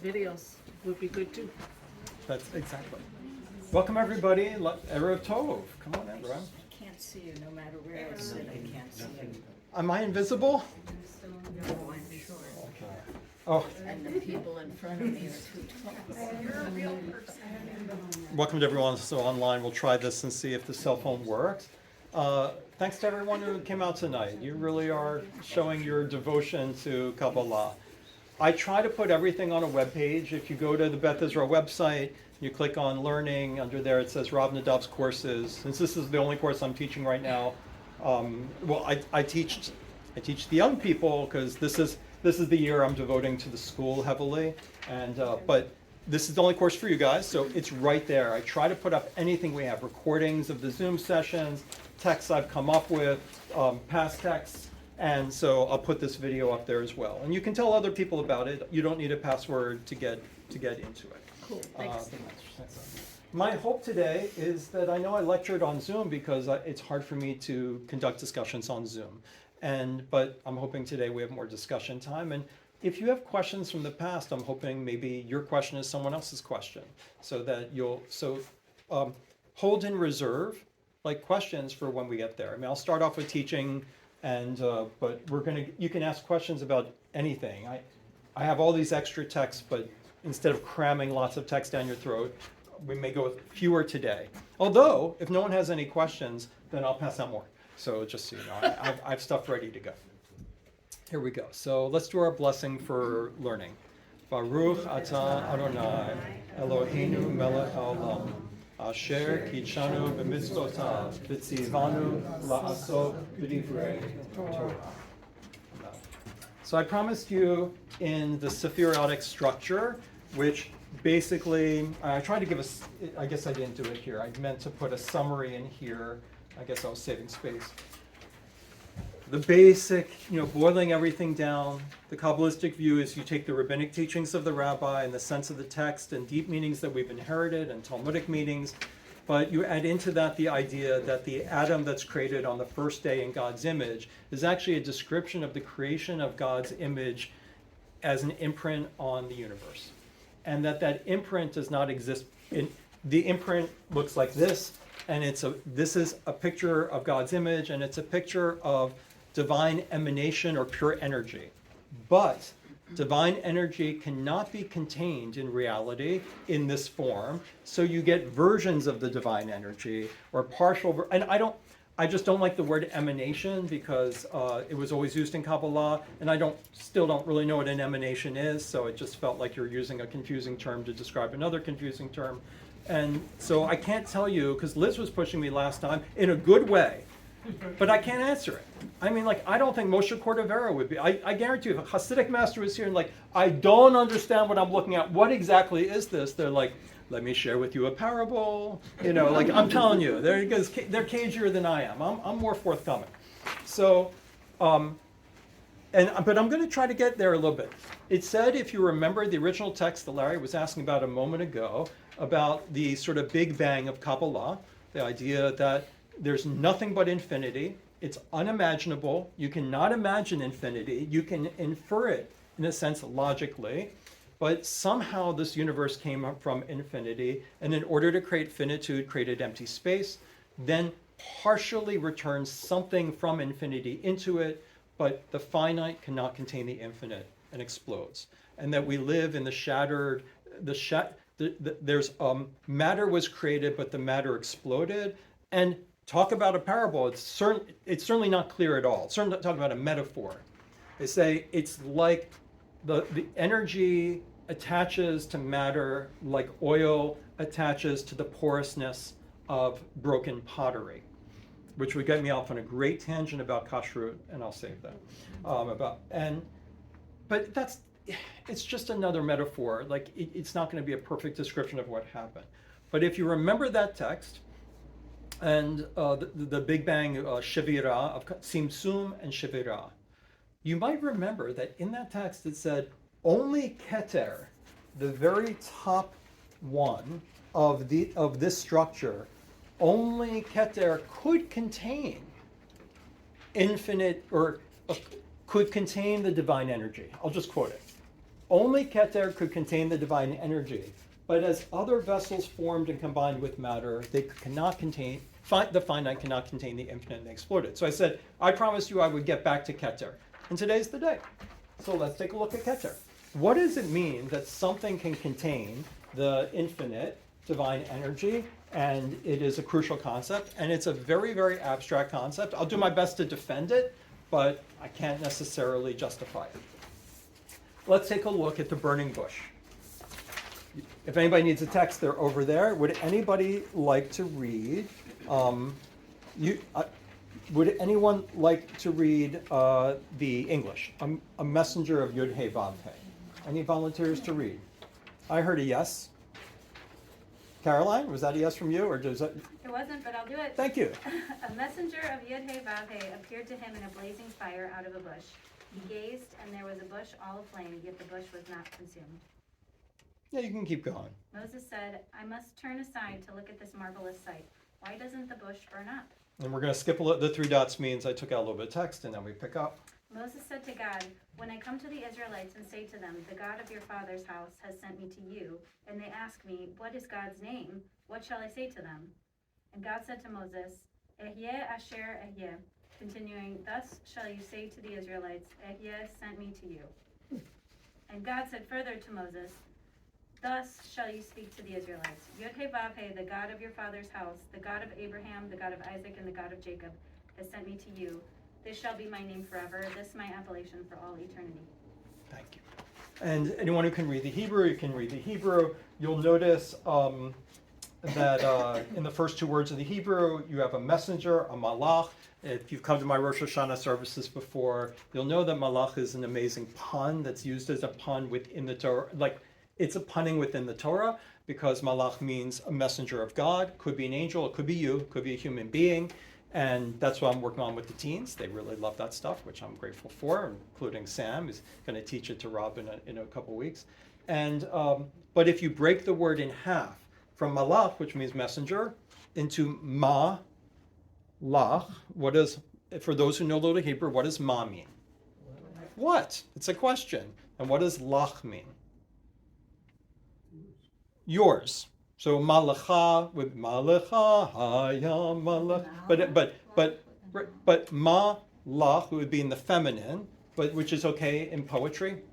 videos would be good too. That's exactly. Welcome everybody. Erev Tov. Come on in, bro. I can't see you no matter where I sit. I can't see you. Am I invisible? No, I'm sure. Okay. Oh, And the people in front of me are too tall. welcome to everyone. So online, we'll try this and see if the cell phone works. Thanks to everyone who came out tonight. You really are showing your devotion to Kabbalah. I try to put everything on a web page. If you go to the Beth Israel website, you click on Learning. Under there, it says Rob Nadav's courses. Since this is the only course I'm teaching right now, I teach the young people because this is the year I'm devoting to the school heavily. And but this is the only course for you guys, so it's right there. I try to put up anything we have, recordings of the Zoom sessions, texts I've come up with, past texts. And so I'll put this video up there as well. And you can tell other people about it. You don't need a password to get into it. Cool, thanks. My hope today is that I know I lectured on Zoom because it's hard for me to conduct discussions on Zoom. But I'm hoping today we have more discussion time. And if you have questions from the past, I'm hoping maybe your question is someone else's question, so that you'll hold in reserve like questions for when we get there. I mean, I'll start off with teaching. But you can ask questions about anything. I have all these extra texts, but instead of cramming lots of text down your throat, we may go with fewer today. Although, if no one has any questions, then I'll pass out more. So just so you know, I have stuff ready to go. Here we go. So let's do our blessing for learning. Baruch atah Adonai Eloheinu melech haolam. Asher kitshanu b'mitzvotav v'tzivanu la'asot b'divrei Torah. So I promised you in the Sephiriotic structure, which basically, I tried to give us, I guess I didn't do it here. I meant to put a summary in here. I guess I was saving space. The basic, boiling everything down, the Kabbalistic view is you take the rabbinic teachings of the rabbi and the sense of the text and deep meanings that we've inherited and Talmudic meanings, but you add into that the idea that the atom that's created on the first day in God's image is actually a description of the creation of God's image as an imprint on the universe. And that imprint does not exist. The imprint looks like this, and this is a picture of God's image, and it's a picture of divine emanation or pure energy. But divine energy cannot be contained in reality in this form, so you get versions of the divine energy or partial, and I just don't like the word emanation because it was always used in Kabbalah, and I still don't really know what an emanation is, so it just felt like you're using a confusing term to describe another confusing term. And so I can't tell you, because Liz was pushing me last time in a good way, but I can't answer it. I mean, I don't think Moshe Cordovero would be. I guarantee you, if a Hasidic master was here and I don't understand what I'm looking at, what exactly is this? They're like, let me share with you a parable. I'm telling you, they're cagier than I am. I'm more forthcoming. So, but I'm going to try to get there a little bit. It said, if you remember the original text that Larry was asking about a moment ago, about the sort of Big Bang of Kabbalah, the idea that there's nothing but infinity. It's unimaginable. You cannot imagine infinity. You can infer it, in a sense, logically. But somehow this universe came up from infinity, and in order to create finitude, created empty space, then partially returns something from infinity into it, but the finite cannot contain the infinite and explodes. And that we live in the shattered, there's matter was created, but the matter exploded. And talk about a parable, it's certainly not clear at all. It's certainly talking about a metaphor. They say it's like the energy attaches to matter like oil attaches to the porousness of broken pottery, which would get me off on a great tangent about kashrut, and I'll save that. But it's just another metaphor. It's not going to be a perfect description of what happened. But if you remember that text, and the Big Bang Shevira of Tzimtzum and Shevira, you might remember that in that text it said only Keter, the very top one of this structure, only Keter could contain infinite, or could contain the divine energy. I'll just quote it. Only Keter could contain the divine energy. But as other vessels formed and combined with matter, they cannot contain, the finite cannot contain the infinite and they exploded. So I said, I promised you I would get back to Keter. And today's the day. So let's take a look at Keter. What does it mean that something can contain the infinite divine energy? And it is a crucial concept. And it's a very, very abstract concept. I'll do my best to defend it, but I can't necessarily justify it. Let's take a look at the burning bush. If anybody needs a text, they're over there. Would anybody like to read? Would anyone like to read the English? A messenger of Yud He Vav He. Any volunteers to read? I heard a yes. Caroline, was that a yes from you, or does that? It wasn't, but I'll do it. Thank you. A messenger of Yud He Vav He appeared to him in a blazing fire out of a bush. He gazed, and there was a bush all aflame, yet the bush was not consumed. Yeah, you can keep going. Moses said, I must turn aside to look at this marvelous sight. Why doesn't the bush burn up? And we're going to skip a little. The 3 dots means I took out a little bit of text, and then we pick up. Moses said to God, when I come to the Israelites and say to them, the God of your father's house has sent me to you, and they ask me, what is God's name? What shall I say to them? And God said to Moses, Ehyeh asher ehyeh, continuing, thus shall you say to the Israelites, Ehyeh sent me to you. And God said further to Moses, thus shall you speak to the Israelites, Yod He Vav He, the God of your father's house, the God of Abraham, the God of Isaac, and the God of Jacob, has sent me to you. This shall be my name forever, this my appellation for all eternity. Thank you. And anyone who can read the Hebrew, you can read the Hebrew. You'll notice that in the first 2 words of the Hebrew, you have a messenger, a malach. If you've come to my Rosh Hashanah services before, you'll know that malach is an amazing pun that's used as a pun within the Torah. Like, it's a punning within the Torah, because malach means a messenger of God. Could be an angel, it could be you, could be a human being. And that's what I'm working on with the teens. They really love that stuff, which I'm grateful for, including Sam, who's going to teach it to Rob in a couple weeks. And but if you break the word in half, from malach, which means messenger, into ma, lach, what is, for those who know a little Hebrew, what does ma mean? What? It's a question. And what does lach mean? Yours. So malacha with malacha haya malach, but ma lach would be in the feminine, but which is okay in poetry.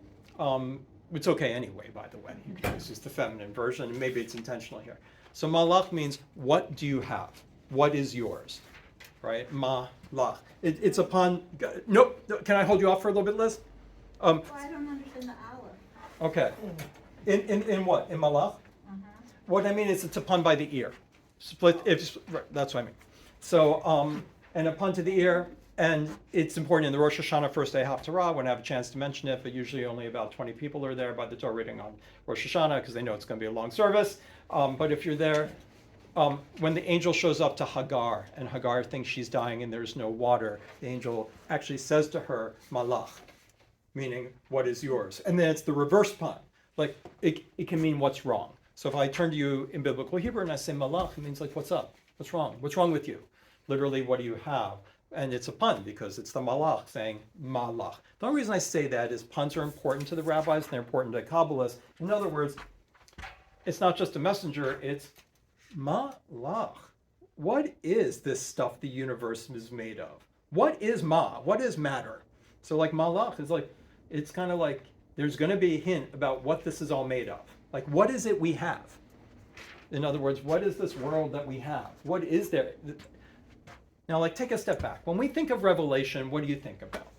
It's okay anyway, by the way. This is the feminine version, and maybe it's intentional here. So malach means what do you have? What is yours? Right? Malach. It's upon. Nope. Can I hold you off for a little bit, Liz? I don't understand the aleph. Okay. In what? In malach? What I mean is it's a pun by the ear. Split, right, that's what I mean. So, and a pun to the ear, and it's important in the Rosh Hashanah first day Haftarah when I have a chance to mention it, but usually only about 20 people are there by the Torah reading on Rosh Hashanah because they know it's going to be a long service. But if you're there, when the angel shows up to Hagar, and Hagar thinks she's dying and there's no water, the angel actually says to her, malach, meaning, what is yours? And then it's the reverse pun. Like, it can mean what's wrong. So if I turn to you in biblical Hebrew and I say malach, it means like, what's up? What's wrong? What's wrong with you? Literally, what do you have? And it's a pun because it's the malach saying malach. The only reason I say that is puns are important to the rabbis and they're important to Kabbalists. In other words, it's not just a messenger, it's malach. What is this stuff the universe is made of? What is ma? What is matter? So like malach is like, it's kind of like there's going to be a hint about what this is all made of. Like, what is it we have? In other words, what is this world that we have? What is there? Now, like, take a step back. When we think of revelation, what do you think about?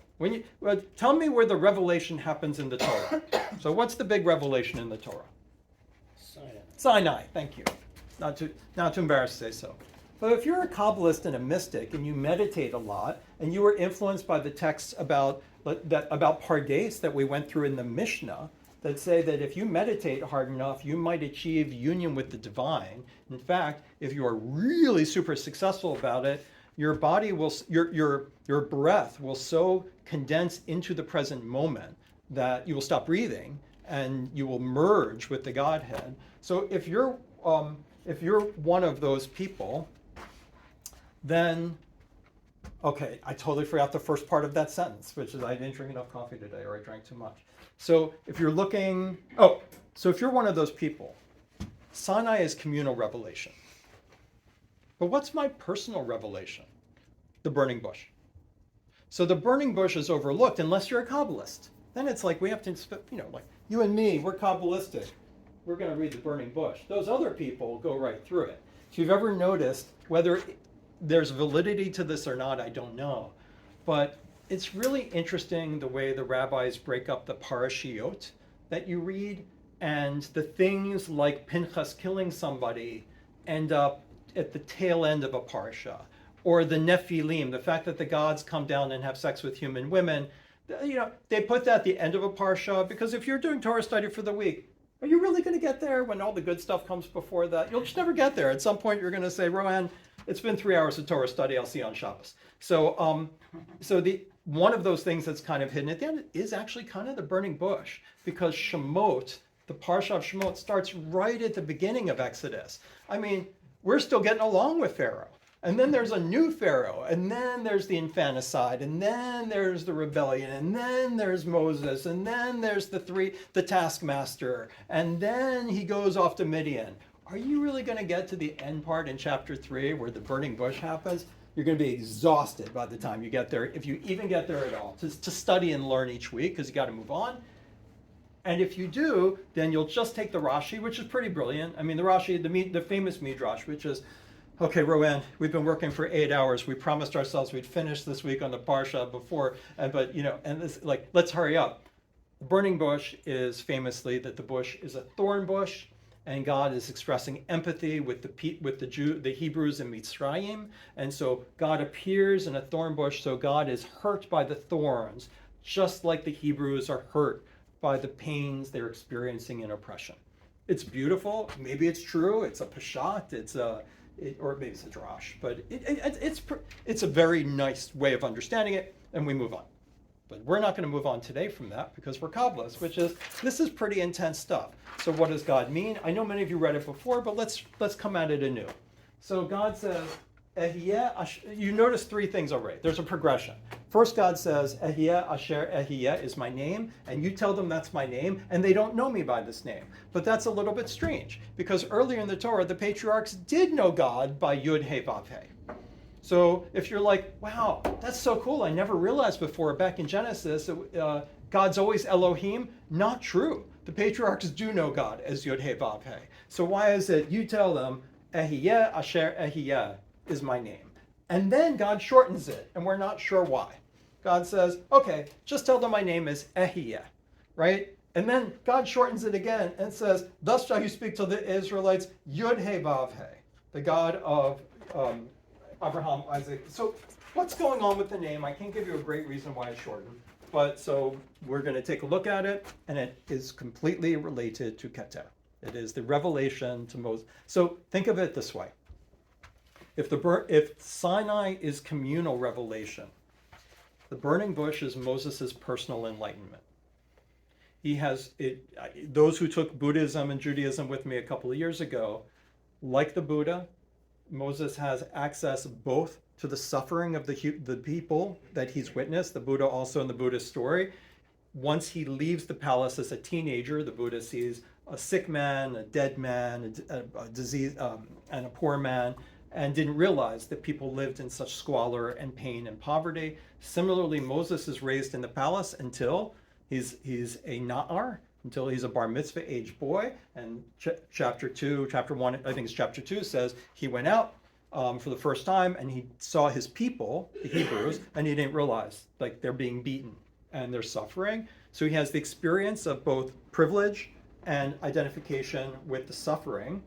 Tell me where the revelation happens in the Torah. So what's the big revelation in the Torah? Sinai, thank you. Not too embarrassed to say so. But if you're a Kabbalist and a mystic and you meditate a lot and you were influenced by the texts about Pardes that we went through in the Mishnah, that say that if you meditate hard enough, you might achieve union with the divine. In fact, if you are really super successful about it, your body will, your breath will so condense into the present moment that you will stop breathing and you will merge with the Godhead. So if you're one of those people, then Okay, I totally forgot the first part of that sentence, which is I didn't drink enough coffee today, or I drank too much. So if you're looking, so if you're one of those people, Sinai is communal revelation. But what's my personal revelation? The burning bush. So the burning bush is overlooked unless you're a Kabbalist. Then it's like we have to, like you and me, we're Kabbalistic. We're going to read the burning bush. Those other people go right through it. If you've ever noticed, whether there's validity to this or not, I don't know. But it's really interesting the way the rabbis break up the parashiot that you read, and the things like Pinchas killing somebody end up at the tail end of a parsha. Or the Nephilim, the fact that the gods come down and have sex with human women, they put that at the end of a parsha, because if you're doing Torah study for the week, are you really going to get there when all the good stuff comes before that? You'll just never get there. At some point, you're going to say, Rohan, it's been 3 hours of Torah study. I'll see you on Shabbos. So one of those things that's kind of hidden at the end is actually kind of the burning bush, because Shemot, the Parsha of Shemot, starts right at the beginning of Exodus. I mean, we're still getting along with Pharaoh. And then there's a new Pharaoh, and then there's the infanticide, and then there's the rebellion, and then there's Moses, and then there's the taskmaster, and then he goes off to Midian. Are you really going to get to the end part in chapter 3 where the burning bush happens? You're going to be exhausted by the time you get there, if you even get there at all, to study and learn each week, because you got to move on. And if you do, then you'll just take the Rashi, which is pretty brilliant. I mean, the Rashi, the famous Midrash, which is, okay, Rowan, we've been working for 8 hours. We promised ourselves we'd finish this week on the Parsha before, and this, let's hurry up. The burning bush is famously that the bush is a thorn bush, and God is expressing empathy with the Hebrews in Mitzrayim, and so God appears in a thorn bush. So God is hurt by the thorns, just like the Hebrews are hurt by the pains they're experiencing in oppression. It's beautiful. Maybe it's true. It's a pashat. Or maybe it's a drash, but it's a very nice way of understanding it, and we move on. But we're not going to move on today from that, because we're Kabbalists, this is pretty intense stuff. So what does God mean? I know many of you read it before, but let's come at it anew. So God says, you notice 3 things already. There's a progression. First, God says, Ehyeh Asher Ehyeh is my name, and you tell them that's my name, and they don't know me by this name. But that's a little bit strange, because earlier in the Torah, the patriarchs did know God by Yud He Vav He. So if you're like, wow, that's so cool, I never realized before, back in Genesis, God's always Elohim, not true. The patriarchs do know God as Yud He Vav He. So why is it you tell them, Ehyeh Asher Ehyeh is my name? And then God shortens it, and we're not sure why. God says, okay, just tell them my name is Ehyeh, right? And then God shortens it again and says, thus shall you speak to the Israelites, Yud He Vav He, the God of Abraham, Isaac. So what's going on with the name? I can't give you a great reason why it's shortened, but so we're going to take a look at it, and it is completely related to Keter. It is the revelation to Moses. So think of it this way. If Sinai is communal revelation, the burning bush is Moses' personal enlightenment. He has it. Those who took Buddhism and Judaism with me a couple of years ago, like the Buddha, Moses has access both to the suffering of the people that he's witnessed. The Buddha also in the Buddhist story, once he leaves the palace as a teenager, the Buddha sees a sick man, a dead man, a disease, and a poor man, and didn't realize that people lived in such squalor and pain and poverty. Similarly, Moses is raised in the palace until he's a na'ar, until he's a bar mitzvah age boy. And chapter 1, I think it's chapter 2, says he went out for the first time and he saw his people, the Hebrews, and he didn't realize like they're being beaten and they're suffering. So he has the experience of both privilege and identification with the suffering,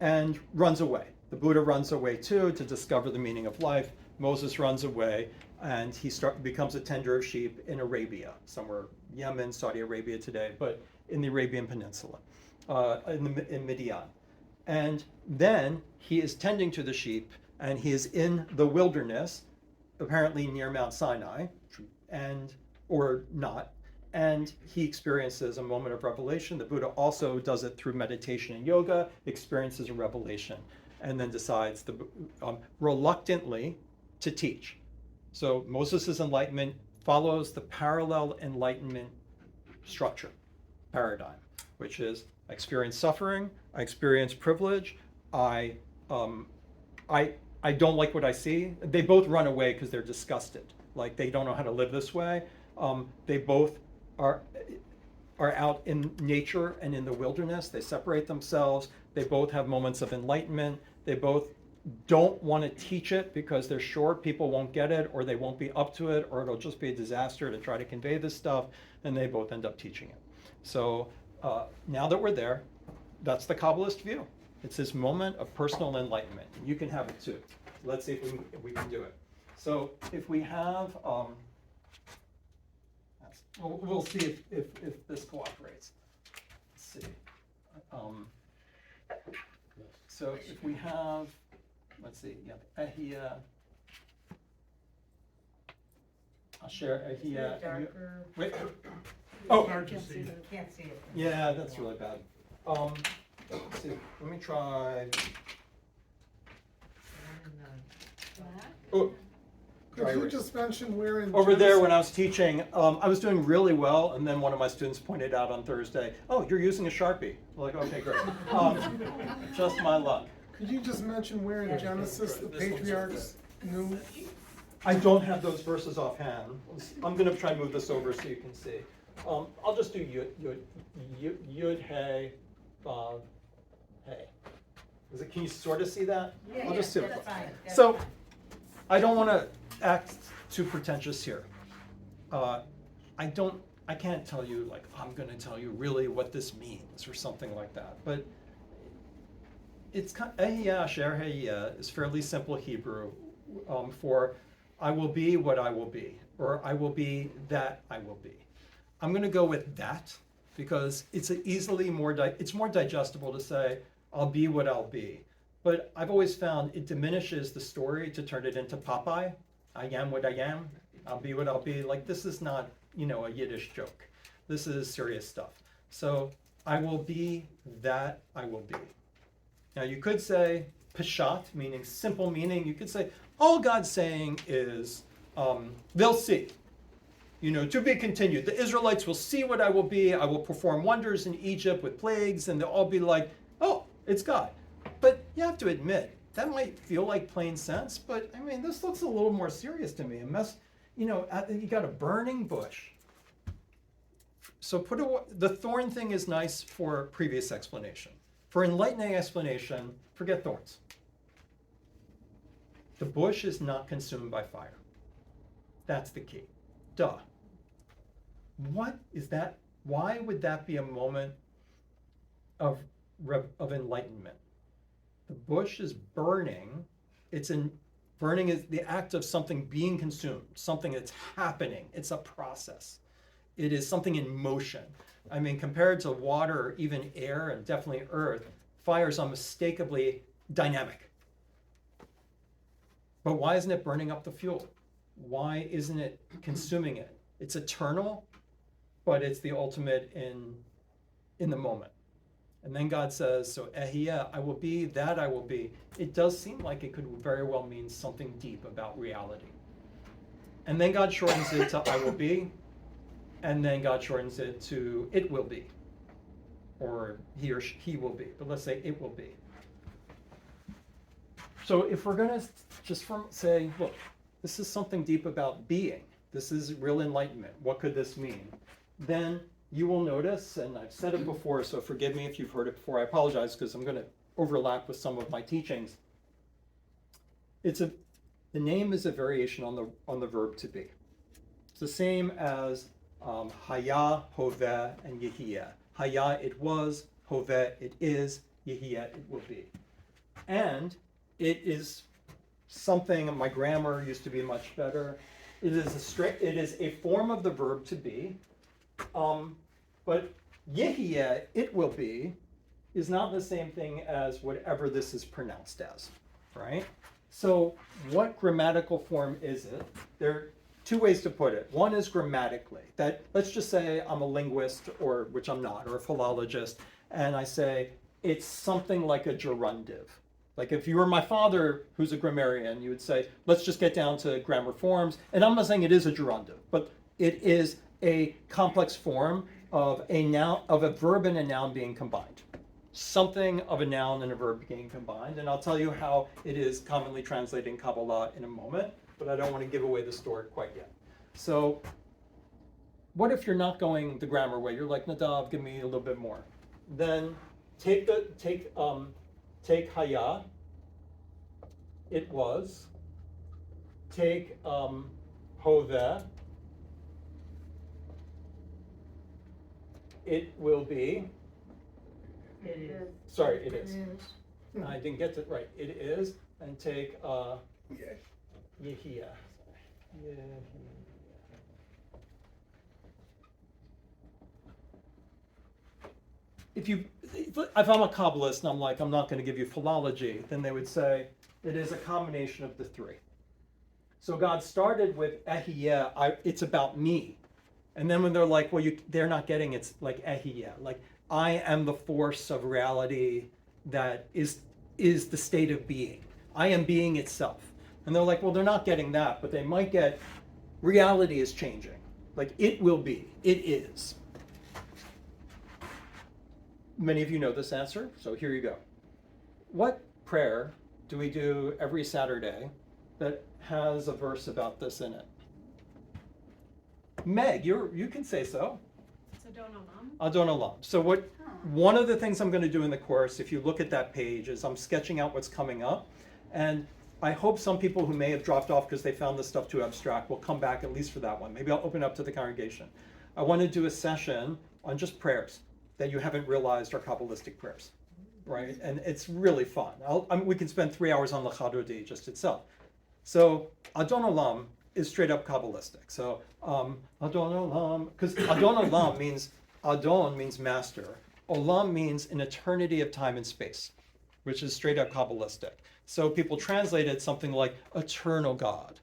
and runs away. The Buddha runs away too to discover the meaning of life. Moses runs away and he becomes a tender of sheep in Arabia, somewhere Yemen, Saudi Arabia today, but in the Arabian Peninsula, in Midian. And then he is tending to the sheep, and he is in the wilderness, apparently near Mount Sinai, or not, and he experiences a moment of revelation. The Buddha also does it through meditation and yoga, experiences a revelation, and then decides reluctantly to teach. So Moses' enlightenment follows the parallel enlightenment structure, paradigm, which is I experience suffering, I experience privilege, I um, I don't like what I see. They both run away because they're disgusted. Like they don't know how to live this way. They both are out in nature and in the wilderness. They separate themselves. They both have moments of enlightenment. They both don't want to teach it because they're sure people won't get it, or they won't be up to it, or it'll just be a disaster to try to convey this stuff, and they both end up teaching it. So now that we're there, that's the Kabbalist view. It's this moment of personal enlightenment. You can have it too. Let's see if we can do it. So if we have, we'll see if this cooperates. Let's see. So if we have, let's see, yeah, Ahia, Asher, Ahia. Darker. Wait. Oh, Hard to see. Can't see it. yeah, that's really bad. Let's see. Let me try. Oh, Could you just mention where in over there Genesis- when I was teaching, I was doing really well, and then one of my students pointed out on Thursday, "Oh, you're using a Sharpie." I'm like, okay, great. Just my luck. Could you just mention where in Genesis the This one's patriarchs knew? I don't have those verses offhand. I'm going to try to move this over so you can see. I'll just do Yud, Hey, Vav, Hey. Can you sort of see that? I'll just do it. That's fine. So, I don't want to act too pretentious here. I can't tell you, like, I'm going to tell you really what this means or something like that. But it's kind of, Asher is fairly simple Hebrew for I will be what I will be, or I will be that I will be. I'm going to go with that because it's it's more digestible to say I'll be what I'll be. But I've always found it diminishes the story to turn it into Popeye. I am what I am. I'll be what I'll be. Like, this is not, a Yiddish joke. This is serious stuff. So I will be that I will be. Now you could say Peshat, meaning simple meaning. You could say all God's saying is they'll see. To be continued. The Israelites will see what I will be. I will perform wonders in Egypt with plagues, and they'll all be like, oh, it's God. But you have to admit, that might feel like plain sense, but I mean, this looks a little more serious to me. You got a burning bush. So the thorn thing is nice for previous explanation. For enlightening explanation, forget thorns. The bush is not consumed by fire. That's the key. Duh. What is that? Why would that be a moment of enlightenment? The bush is burning. Burning is the act of something being consumed, something that's happening. It's a process. It is something in motion. I mean, compared to water or even air and definitely earth, fire is unmistakably dynamic. But why isn't it burning up the fuel? Why isn't it consuming it? It's eternal, but it's the ultimate in the moment. And then God says, so Ehiyah, I will be that I will be. It does seem like it could very well mean something deep about reality. And then God shortens it to I will be, and then God shortens it to it will be, or he will be. But let's say it will be. So if we're going to just say, look, this is something deep about being. This is real enlightenment. What could this mean? Then you will notice, and I've said it before, so forgive me if you've heard it before. I apologize because I'm going to overlap with some of my teachings. The name is a variation on the verb to be. It's the same as Haya, Hoveh, and Yehiyah. Haya, it was. Hoveh, it is. Yehiyah, it will be. And it is something, my grammar used to be much better. It is a form of the verb to be. But Yehiyah, it will be, is not the same thing as whatever this is pronounced as, right? So what grammatical form is it? There are two ways to put it. One is grammatically, that let's just say I'm a linguist, or which I'm not, or a philologist, and I say it's something like a gerundive. Like if you were my father, who's a grammarian, you would say, let's just get down to grammar forms. And I'm not saying it is a gerundive, but it is a complex form of a noun, of a verb and a noun being combined. Something of a noun and a verb being combined. And I'll tell you how it is commonly translated in Kabbalah in a moment, but I don't want to give away the story quite yet. So what if you're not going the grammar way? You're like, Nadav, give me a little bit more. Then take haya, it was. Take hoveh, it will be. It is. Sorry, it is. I didn't get it right. It is. And take yehia. If I'm a Kabbalist and I'm like, I'm not going to give you philology, then they would say it is a combination of the three. So God started with ehiyeh, it's about me. And then when they're like, well, they're not getting it's like ehiyeh, like I am the force of reality that is the state of being. I am being itself. And they're like, well, they're not getting that, but they might get reality is changing. Like it will be, it is. Many of you know this answer, so here you go. What prayer do we do every Saturday that has a verse about this in it? Meg, you can say so. It's Adon Olam. Adon Olam. So one of the things I'm going to do in the course, if you look at that page, is I'm sketching out what's coming up. And I hope some people who may have dropped off because they found this stuff too abstract will come back at least for that one. Maybe I'll open up to the congregation. I want to do a session on just prayers that you haven't realized are Kabbalistic prayers, right? And it's really fun. We can spend 3 hours on the Chadodi just itself. So Adon Olam is straight up Kabbalistic. So Adon Olam, because Adon Olam means, Adon means master. Olam means an eternity of time and space, which is straight up Kabbalistic. So people translate it something like eternal God.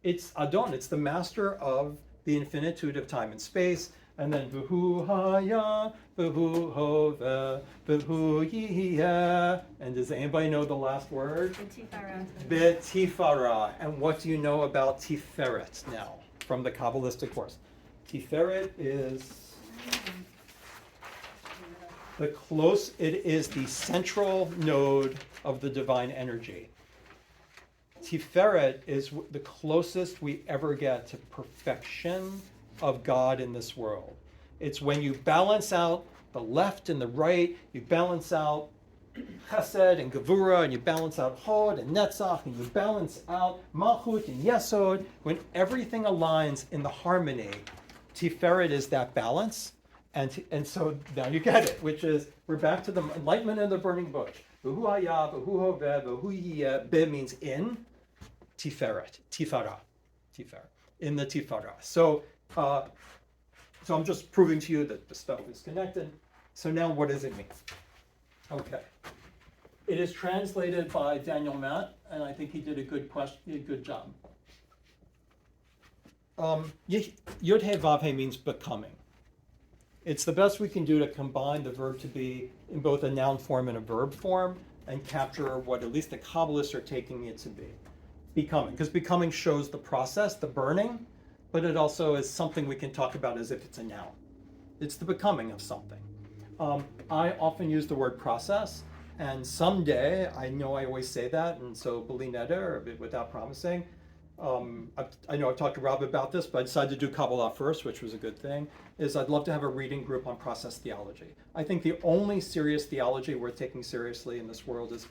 It's Adon, it's the master of the infinitude of time and space. And then v'hu haya, v'hu hoveh, v'hu yiyeh. And does anybody know the last word? Betifara. And what do you know about Tiferet now from the Kabbalistic course? Tiferet is it is the central node of the divine energy. Tiferet is the closest we ever get to perfection of God in this world. It's when you balance out the left and the right, you balance out Chesed and Gevura, and you balance out Hod and Netzach, and you balance out Malchut and Yesod. When everything aligns in the harmony, Tiferet is that balance. And so now you get it, which is, we're back to the enlightenment in the burning bush. V'hu haya, v'hu hoveh, v'hu yiyeh. Be means in, Tiferet, Tifara, in the Tifara. So I'm just proving to you that the stuff is connected. So now what does it mean? Okay. It is translated by Daniel Matt, and I think he did a good job. Yud He Vav He means becoming. It's the best we can do to combine the verb to be in both a noun form and a verb form and capture what at least the Kabbalists are taking it to be. Becoming, because becoming shows the process, the burning, but it also is something we can talk about as if it's a noun. It's the becoming of something. I often use the word process, and someday, I know I always say that, and so b'li neder, or without promising, I know I've talked to Rob about this, but I decided to do Kabbalah first, which was a good thing, is I'd love to have a reading group on process theology. I think the only serious theology worth taking seriously in this world is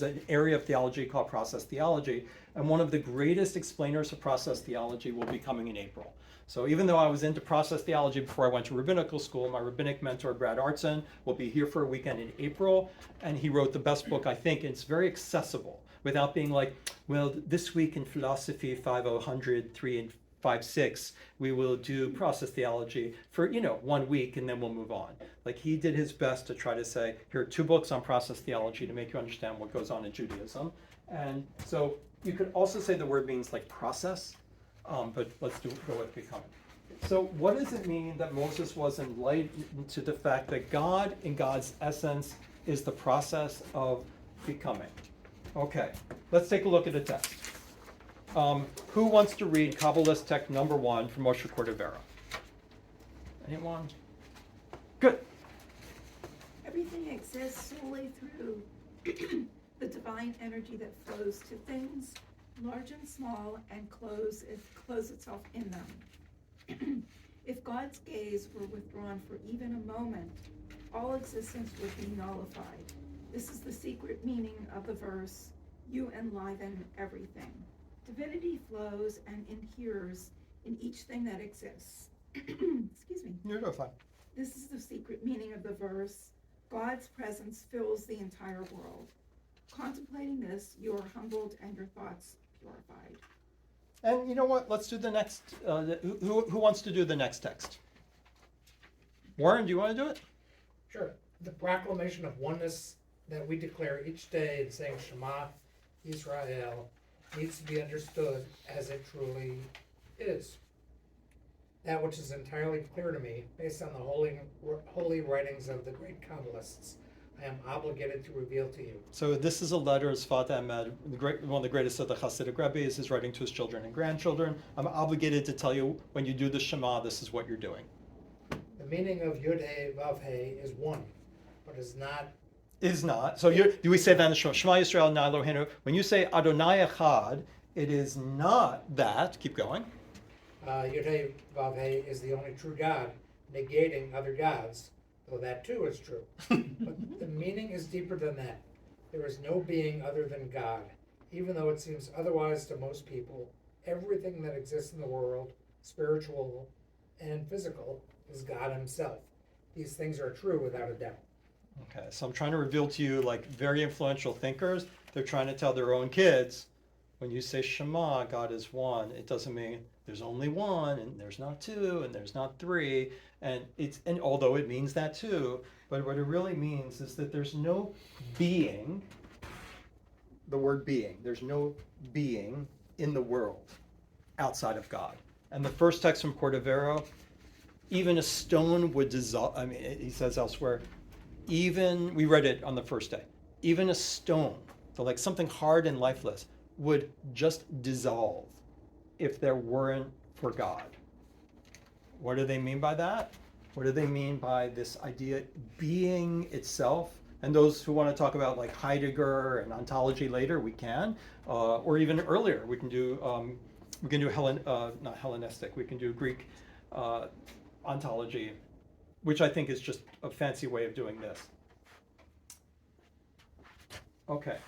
an area of theology called process theology, and one of the greatest explainers of process theology will be coming in April. So even though I was into process theology before I went to rabbinical school, my rabbinic mentor, Brad Artson, will be here for a weekend in April, and he wrote the best book, I think, and it's very accessible, without being like, well, this week in philosophy 5000, 3 and 5-6, we will do process theology for 1 week and then we'll move on. Like, he did his best to try to say, here are 2 books on process theology to make you understand what goes on in Judaism. And so you could also say the word means like process, but let's go with becoming. So what does it mean that Moses was enlightened to the fact that God, in God's essence, is the process of becoming. Okay, let's take a look at a text. Who wants to read Kabbalist text number 1 from Moshe Cordovero? Anyone? Good. Everything exists solely through the divine energy that flows to things, large and small, and close itself in them. If God's gaze were withdrawn for even a moment, all existence would be nullified. This is the secret meaning of the verse, "You enliven everything." Divinity flows and inheres in each thing that exists. Excuse me. You're doing fine. This is the secret meaning of the verse, God's presence fills the entire world. Contemplating this, you are humbled and your thoughts purified. And you know what? Let's do the next. Who wants to do the next text? Warren, do you want to do it? Sure. The proclamation of oneness that we declare each day in saying Shema Israel needs to be understood as it truly is. That which is entirely clear to me, based on the holy writings of the great Kabbalists, I am obligated to reveal to you. So this is a letter of Sfat Emed, one of the greatest of the Hasidic rabbis, is writing to his children and grandchildren. I'm obligated to tell you, when you do the Shema, this is what you're doing. The meaning of Yud He Vav He is one, but is not. Is not. So do we say that in the Shema? Shema Yisrael Na Eloheinu. When you say Adonai Echad, it is not that. Keep going. Yud He Vav He is the only true God, negating other gods, though that too is true. But the meaning is deeper than that. There is no being other than God. Even though it seems otherwise to most people, everything that exists in the world, spiritual and physical, is God himself. These things are true without a doubt. Okay, so I'm trying to reveal to you, like, very influential thinkers, they're trying to tell their own kids, when you say Shema, God is one, it doesn't mean there's only one, and there's not two, and there's not three, and although it means that too, but what it really means is that there's no being, the word being, there's no being in the world outside of God. And the first text from Cordovero, even a stone would dissolve, I mean, he says elsewhere, we read it on the first day, even a stone, so like something hard and lifeless, would just dissolve if there weren't for God. What do they mean by that? What do they mean by this idea being itself? And those who want to talk about like Heidegger and ontology later, we can, or even earlier, we can do not Hellenistic, we can do Greek ontology, which I think is just a fancy way of doing this. Okay.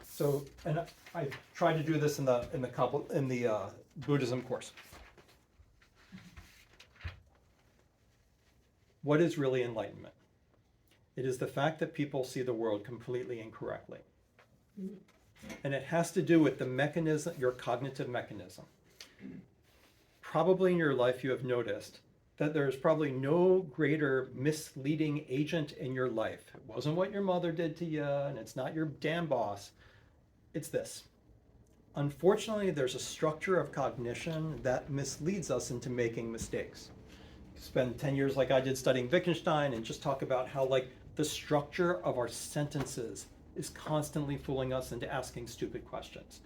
So, and I tried to do this in the Buddhism course. What is really enlightenment? It is the fact that people see the world completely incorrectly. And it has to do with the mechanism, your cognitive mechanism. Probably in your life you have noticed that there's probably no greater misleading agent in your life. It wasn't what your mother did to you, and it's not your damn boss. It's this. Unfortunately, there's a structure of cognition that misleads us into making mistakes. Spend 10 years like I did studying Wittgenstein and just talk about how like the structure of our sentences is constantly fooling us into asking stupid questions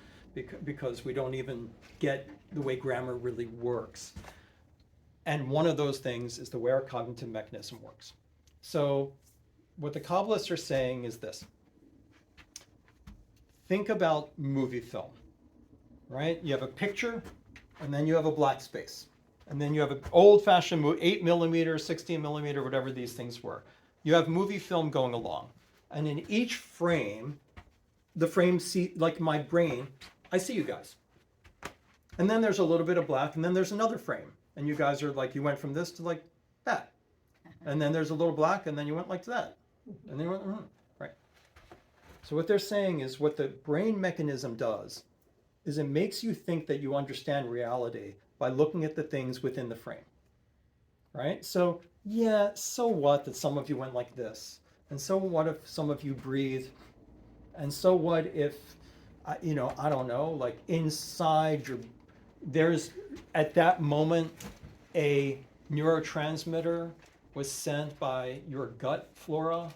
because we don't even get the way grammar really works. And one of those things is the way our cognitive mechanism works. So what the Kabbalists are saying is this. Think about movie film, right? You have a picture, and then you have a black space. And then you have an old-fashioned 8mm, 16mm, whatever these things were. You have movie film going along. And in each frame, the frame like my brain, I see you guys. And then there's a little bit of black, and then there's another frame. And you guys are like, you went from this to like that. And then there's a little black, and then you went like to that. And then you went, right. So what they're saying is what the brain mechanism does is it makes you think that you understand reality by looking at the things within the frame, right? So yeah, so what that some of you went like this? And so what if some of you breathed? And so what if, I don't know, like inside there's at that moment a neurotransmitter was sent by your gut flora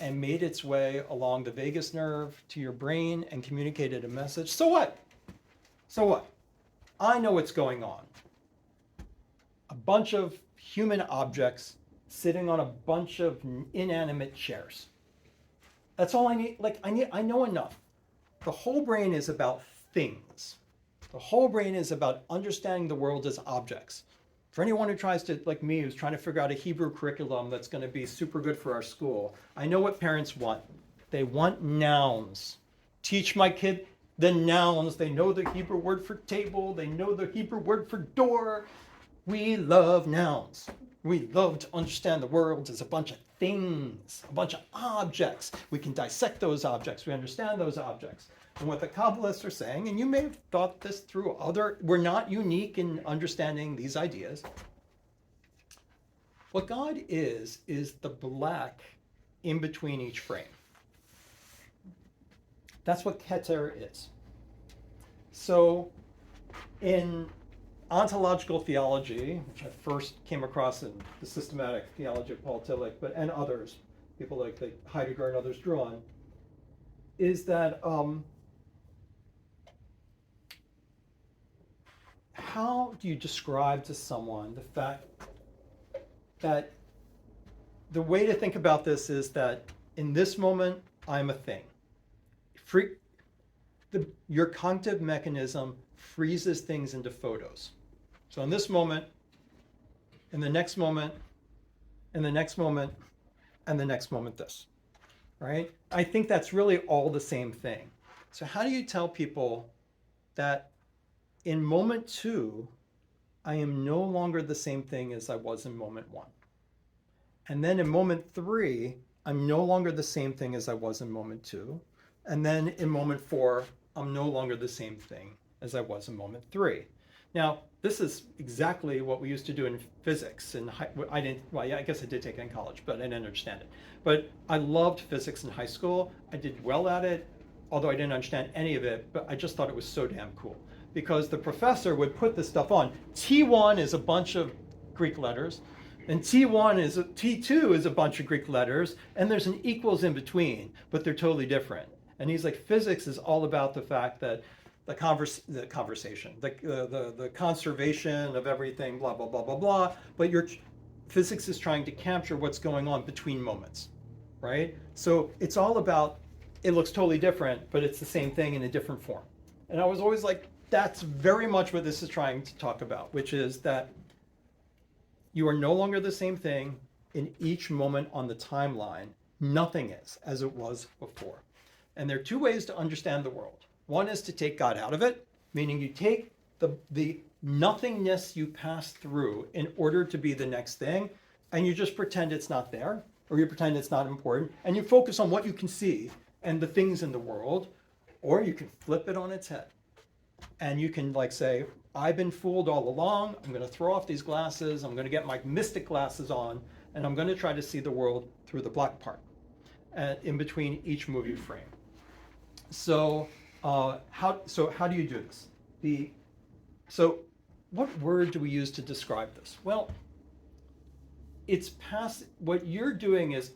and made its way along the vagus nerve to your brain and communicated a message. So what? So what? I know what's going on. A bunch of human objects sitting on a bunch of inanimate chairs. That's all I need. I know enough. The whole brain is about things. The whole brain is about understanding the world as objects. For anyone who tries to, like me, who's trying to figure out a Hebrew curriculum that's going to be super good for our school, I know what parents want. They want nouns. Teach my kid the nouns. They know the Hebrew word for table. They know the Hebrew word for door. We love nouns. We love to understand the world as a bunch of things, a bunch of objects. We can dissect those objects. We understand those objects. And what the Kabbalists are saying, and you may have thought this through we're not unique in understanding these ideas. What God is the black in between each frame. That's what Keter is. So in ontological theology, which I first came across in the systematic theology of Paul Tillich, and others, people like Heidegger and others drew on, is that how do you describe to someone the fact that the way to think about this is that in this moment, I'm a thing. Your cognitive mechanism freezes things into photos. So in this moment, in the next moment, in the next moment, and the next moment this, right? I think that's really all the same thing. So how do you tell people that in moment 2, I am no longer the same thing as I was in moment 1. And then in moment 3, I'm no longer the same thing as I was in moment 2. And then in moment 4, I'm no longer the same thing as I was in moment 3. Now, this is exactly what we used to do in physics. And I guess I did take it in college, but I didn't understand it. But I loved physics in high school. I did well at it, although I didn't understand any of it, but I just thought it was so damn cool. Because the professor would put this stuff on. T1 is a bunch of Greek letters, and T2 is a bunch of Greek letters, and there's an equals in between, but they're totally different. And he's like, physics is all about the fact that the conversation, the conservation of everything, blah, blah, blah, blah, blah, but physics is trying to capture what's going on between moments, right? So it's all about, it looks totally different, but it's the same thing in a different form. And I was always like, that's very much what this is trying to talk about, which is that you are no longer the same thing in each moment on the timeline. Nothing is as it was before. And there are 2 ways to understand the world. One is to take God out of it, meaning you take the nothingness you pass through in order to be the next thing, and you just pretend it's not there, or you pretend it's not important, and you focus on what you can see and the things in the world, or you can flip it on its head. And you can say, I've been fooled all along. I'm going to throw off these glasses. I'm going to get my mystic glasses on, and I'm going to try to see the world through the black part in between each movie frame. So how do you do this? So what word do we use to describe this? Well, what you're doing is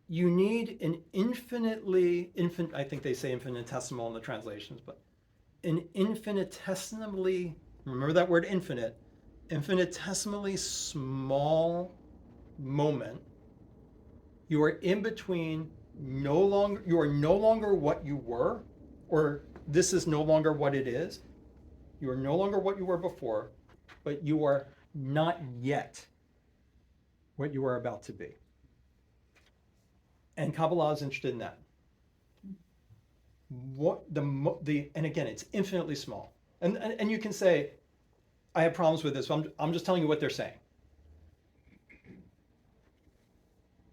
you need an I think they say infinitesimal in the translations, but an infinitesimally, remember that word infinitesimally small moment. You are in between you are no longer what you were, or this is no longer what it is. You are no longer what you were before, but you are not yet what you are about to be. And Kabbalah is interested in that. And again, it's infinitely small. And you can say, I have problems with this. I'm just telling you what they're saying.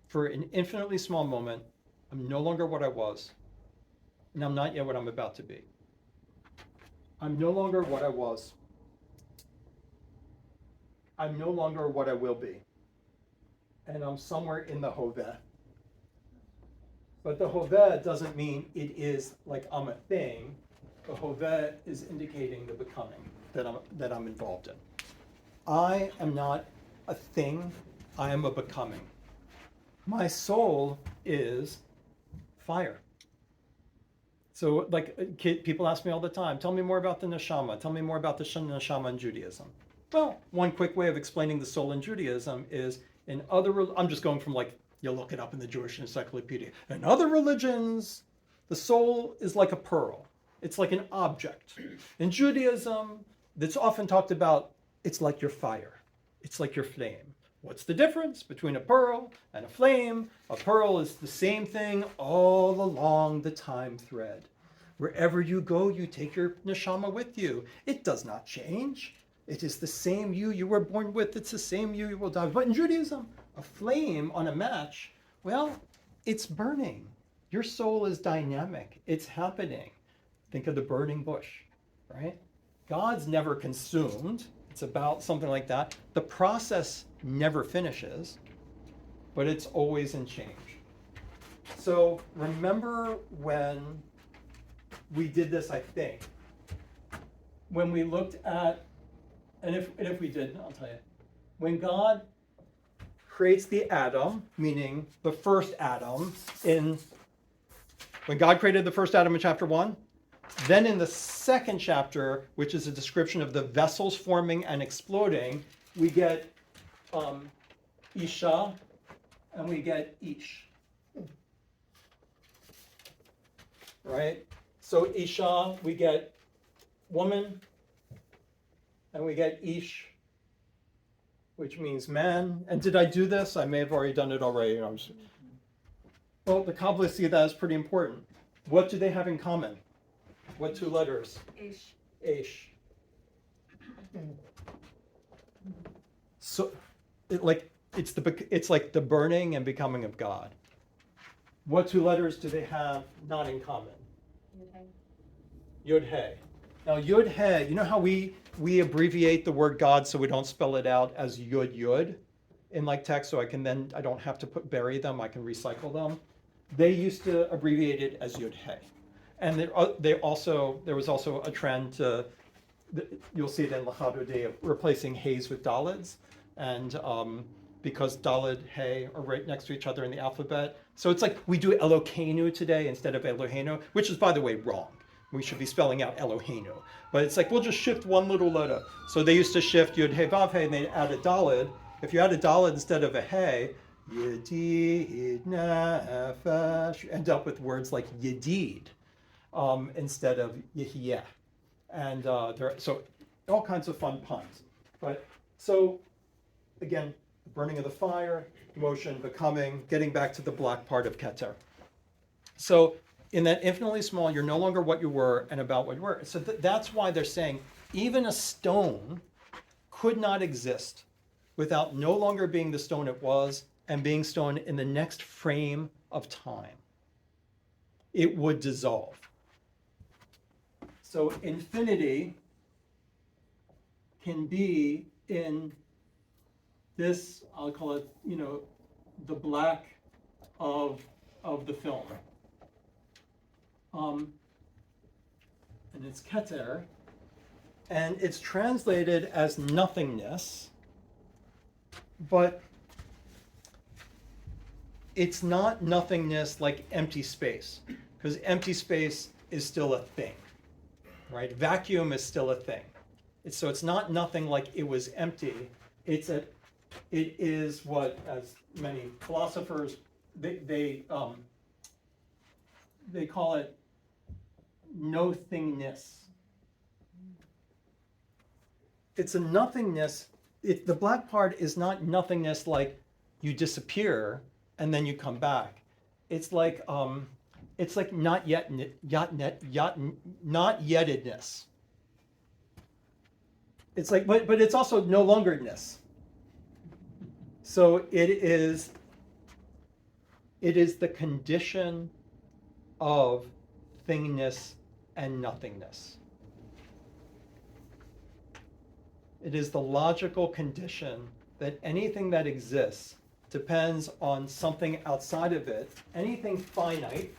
For an infinitely small moment, I'm no longer what I was, and I'm not yet what I'm about to be. I'm no longer what I was. I'm no longer what I will be. And I'm somewhere in the Hoveh. But the Hoveh doesn't mean it is like I'm a thing. The Hoveh is indicating the becoming that I'm involved in. I am not a thing, I am a becoming. My soul is fire. So, like, people ask me all the time, tell me more about the neshama. Tell me more about the neshama in Judaism. Well, one quick way of explaining the soul in Judaism is in I'm just going from like, you'll look it up in the Jewish Encyclopedia. In other religions, the soul is like a pearl. It's like an object. In Judaism, that's often talked about, it's like your fire. It's like your flame. What's the difference between a pearl and a flame? A pearl is the same thing all along the time thread. Wherever you go, you take your neshama with you. It does not change. It is the same you were born with. It's the same you will die with. But in Judaism, a flame on a match, well, it's burning. Your soul is dynamic. It's happening. Think of the burning bush, right? God's never consumed. It's about something like that. The process never finishes, but it's always in change. So remember when we did this, I think, when we looked at, and if we did, I'll tell you, when God creates the atom, meaning the first atom, when God created the first atom in chapter 1, then in the second chapter, which is a description of the vessels forming and exploding, we get Isha and we get Ish. Right? So Isha, we get woman, and we get Ish, which means man. And did I do this? I may have already done it already. Well, the Kabbalists see that as pretty important. What do they have in common? What two letters? Ish. Ish. So, it's like the burning and becoming of God. What two letters do they have not in common? Yud He. Now Yud He, you know how we abbreviate the word God so we don't spell it out as Yud Yud in like text, so I don't have to bury them, I can recycle them. They used to abbreviate it as Yud He. And there was also a trend to, you'll see it in Lachadodei, of replacing He's with Dalids, and because Dalid, He are right next to each other in the alphabet. So it's like we do Elokeinu today instead of Eloheinu, which is, by the way, wrong. We should be spelling out Eloheinu. But it's like, we'll just shift one little letter. So they used to shift Yud He Vav He, and they add a Dalid. If you add a Dalid instead of a He, Yedid Nefesh, you end up with words like Yedid instead of Yehieh. And so all kinds of fun puns. But so, again, the burning of the fire, motion, becoming, getting back to the black part of Keter. So in that infinitely small, you're no longer what you were and about what you were. So that's why they're saying even a stone could not exist without no longer being the stone it was and being stone in the next frame of time. It would dissolve. So infinity can be in this, I'll call it, the black of the film. And it's Keter, and it's translated as nothingness, but it's not nothingness like empty space, because empty space is still a thing, right? Vacuum is still a thing. So it's not nothing like it was empty. It is what, as many philosophers, they call it no-thingness. It's a nothingness. The black part is not nothingness like you disappear and then you come back. It's like not yettedness. It's like, but it's also no longerness. So it is the condition of thingness and nothingness. It is the logical condition that anything that exists depends on something outside of it. Anything finite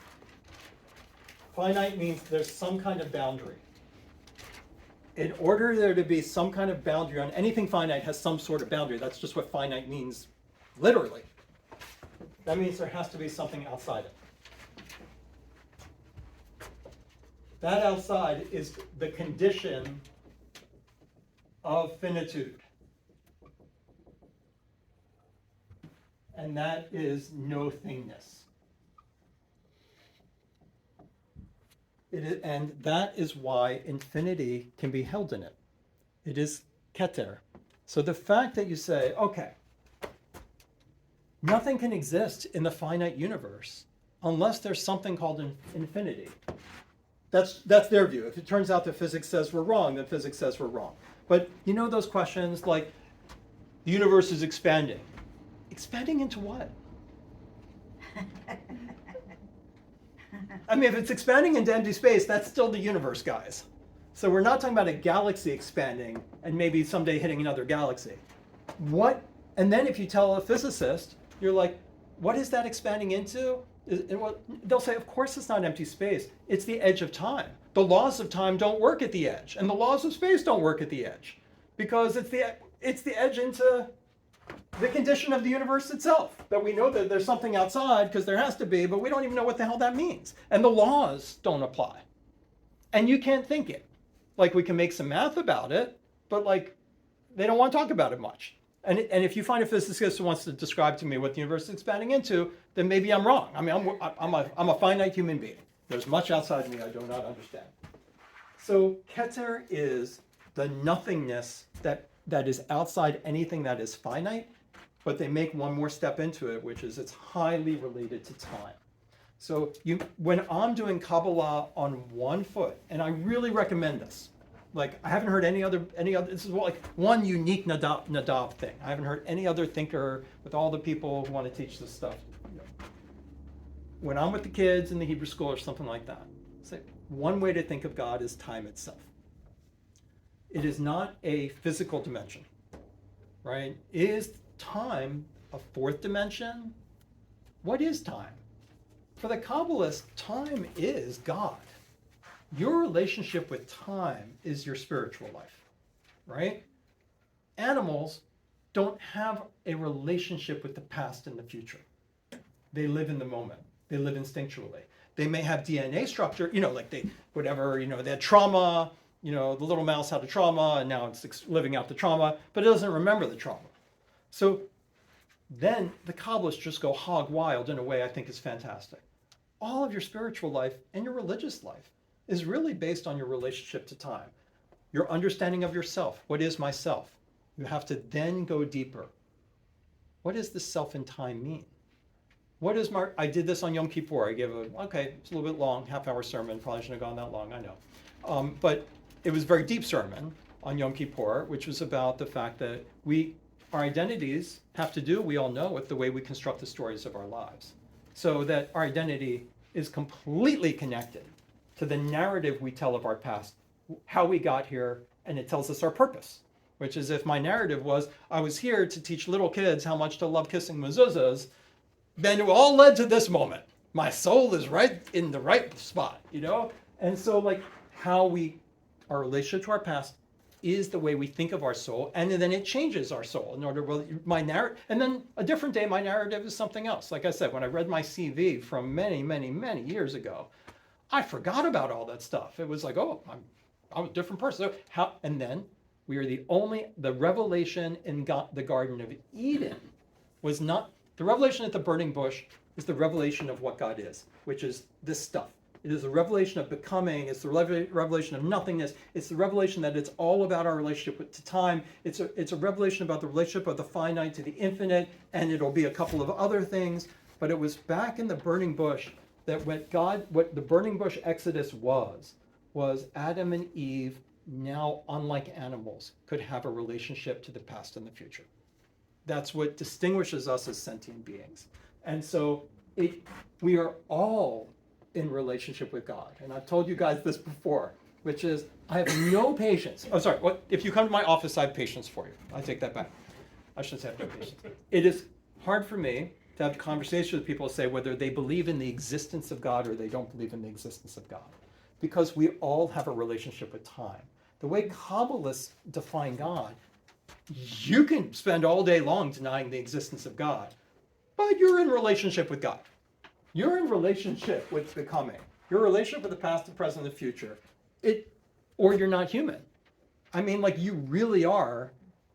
means there's some kind of boundary. In order there to be some kind of boundary on anything finite has some sort of boundary. That's just what finite means, literally. That means there has to be something outside it. That outside is the condition of finitude. And that is no thingness. And that is why infinity can be held in it. It is Keter. So the fact that you say, okay, nothing can exist in the finite universe unless there's something called infinity. That's their view. If it turns out that physics says we're wrong, then physics says we're wrong. But you know those questions like, the universe is expanding. Expanding into what? I mean, if it's expanding into empty space, that's still the universe, guys. So we're not talking about a galaxy expanding and maybe someday hitting another galaxy. What? And then if you tell a physicist, you're like, what is that expanding into? They'll say, of course it's not empty space. It's the edge of time. The laws of time don't work at the edge, and the laws of space don't work at the edge, because it's the edge into the condition of the universe itself. That we know that there's something outside because there has to be, but we don't even know what the hell that means. And the laws don't apply. And you can't think it. Like, we can make some math about it, but like, they don't want to talk about it much. And if you find a physicist who wants to describe to me what the universe is expanding into, then maybe I'm wrong. I mean, I'm a finite human being. There's much outside me I do not understand. So Keter is the nothingness that is outside anything that is finite, but they make one more step into it, which is it's highly related to time. So when I'm doing Kabbalah on one foot, and I really recommend this, like, I haven't heard any other, this is like one unique Nadav thing. I haven't heard any other thinker with all the people who want to teach this stuff. When I'm with the kids in the Hebrew school or something like that, say, one way to think of God is time itself. It is not a physical dimension, right? Is time a fourth dimension? What is time? For the Kabbalist, time is God. Your relationship with time is your spiritual life, right? Animals don't have a relationship with the past and the future. They live in the moment. They live instinctually. They may have DNA structure, like they had trauma, the little mouse had a trauma and now it's living out the trauma, but it doesn't remember the trauma. So then the Kabbalists just go hog wild in a way I think is fantastic. All of your spiritual life and your religious life is really based on your relationship to time. Your understanding of yourself. What is myself? You have to then go deeper. What does the self in time mean? What is I did this on Yom Kippur. I gave it's a little bit long, half-hour sermon. Probably shouldn't have gone that long, I know. But it was a very deep sermon on Yom Kippur, which was about the fact that our identities have to do, we all know, with the way we construct the stories of our lives. So that our identity is completely connected to the narrative we tell of our past, how we got here, and it tells us our purpose, which is if my narrative was, I was here to teach little kids how much to love kissing mezuzahs, then it all led to this moment. My soul is right in the right spot, And so our relationship to our past is the way we think of our soul, and then it changes our soul in order, my narrative, and then a different day, my narrative is something else. Like I said, when I read my CV from many, many, many years ago, I forgot about all that stuff. It was like, I'm a different person. So and then we are the revelation in the Garden of Eden was not, the revelation at the burning bush is the revelation of what God is, which is this stuff. It is the revelation of becoming. It's the revelation of nothingness. It's the revelation that it's all about our relationship to time. It's a revelation about the relationship of the finite to the infinite, and it'll be a couple of other things. But it was back in the burning bush that what the burning bush exodus was Adam and Eve, now unlike animals, could have a relationship to the past and the future. That's what distinguishes us as sentient beings. And so we are all in relationship with God. And I've told you guys this before, which is I have no patience. Oh, sorry. If you come to my office, I have patience for you. I take that back. I shouldn't say I have no patience. It is hard for me to have conversations with people, say whether they believe in the existence of God or they don't believe in the existence of God. Because we all have a relationship with time. The way Kabbalists define God, you can spend all day long denying the existence of God. but you're in relationship with God. You're in relationship with becoming. Your relationship with the past, the present, the future. Or you're not human. I mean, like you really are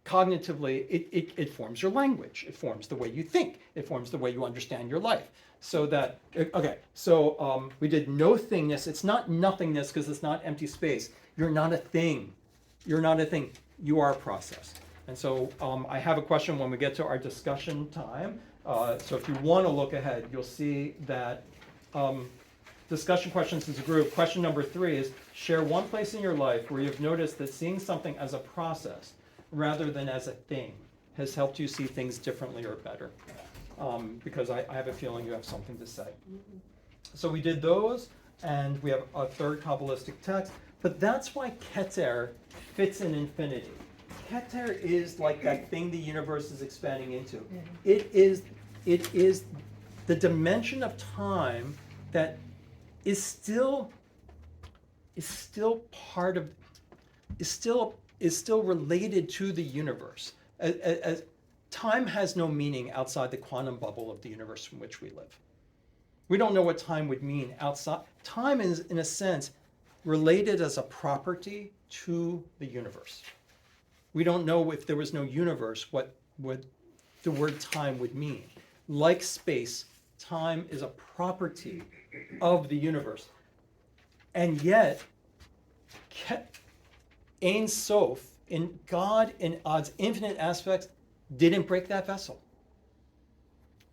cognitively, it forms your language. It forms the way you think. It forms the way you understand your life. So that, okay, so we did no thingness. It's not nothingness because it's not empty space. You're not a thing. You're not a thing. You are a process. And so I have a question when we get to our discussion time. So if you want to look ahead, you'll see that discussion questions as a group. Question number 3 is share one place in your life where you've noticed that seeing something as a process rather than as a thing has helped you see things differently or better. Because I have a feeling you have something to say. So we did those, and we have a third Kabbalistic text. But that's why Keter fits in infinity. Keter is like that thing the universe is expanding into. It is the dimension of time that is still part of, is still related to the universe. As time has no meaning outside the quantum bubble of the universe in which we live. We don't know what time would mean outside. Time is, in a sense, related as a property to the universe. We don't know if there was no universe what the word time would mean. Like space, time is a property of the universe. And yet, Ein Sof, in God, in God's infinite aspects, didn't break that vessel.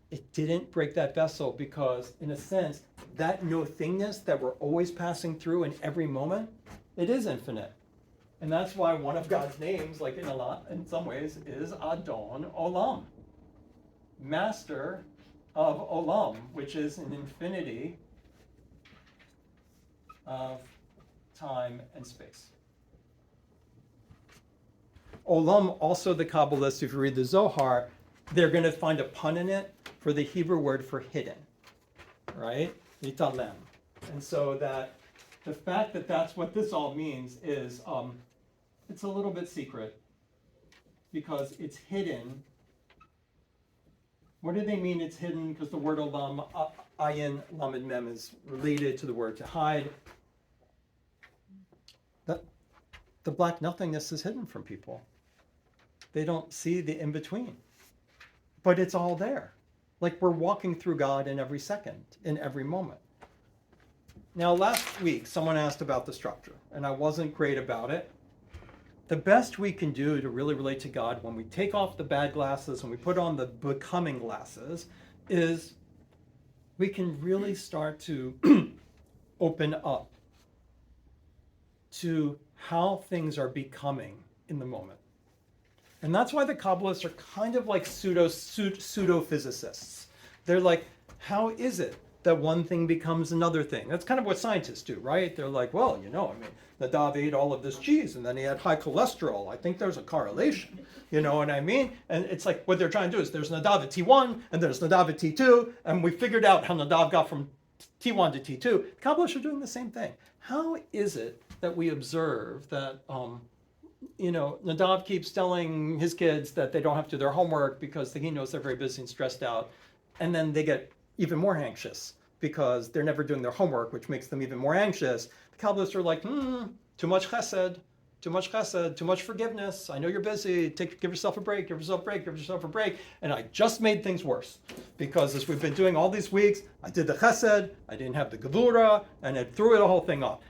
It didn't break that vessel because, in a sense, that no-thingness that we're always passing through in every moment, it is infinite. And that's why one of God's names, like in some ways, is Adon Olam, Master of Olam, which is an infinity of time and space. Olam, also the Kabbalists, if you read the Zohar, they're going to find a pun in it for the Hebrew word for hidden, right? Yitalem. And so that the fact that that's what this all means is it's a little bit secret because it's hidden. What do they mean it's hidden? Because the word olam, ayin, lamed mem, is related to the word to hide. The black nothingness is hidden from people. They don't see the in-between. But it's all there. Like we're walking through God in every second, in every moment. Now, last week, someone asked about the structure, and I wasn't great about it. The best we can do to really relate to God when we take off the bad glasses and we put on the becoming glasses is we can really start to open up to how things are becoming in the moment. And that's why the Kabbalists are kind of like pseudo-physicists. They're like, how is it that one thing becomes another thing? That's kind of what scientists do, right? They're like, well, Nadav ate all of this cheese and then he had high cholesterol. I think there's a correlation. You know what I mean? And it's like what they're trying to do is there's Nadav at T1 and there's Nadav at T2, and we figured out how Nadav got from T1 to T2. The Kabbalists are doing the same thing. How is it that we observe that Nadav keeps telling his kids that they don't have to do their homework because he knows they're very busy and stressed out, and then they get even more anxious because they're never doing their homework, which makes them even more anxious. The Kabbalists are like, too much chesed, too much forgiveness. I know you're busy. Give yourself a break, give yourself a break. And I just made things worse because as we've been doing all these weeks, I did the chesed, I didn't have the gevura, and it threw the whole thing off.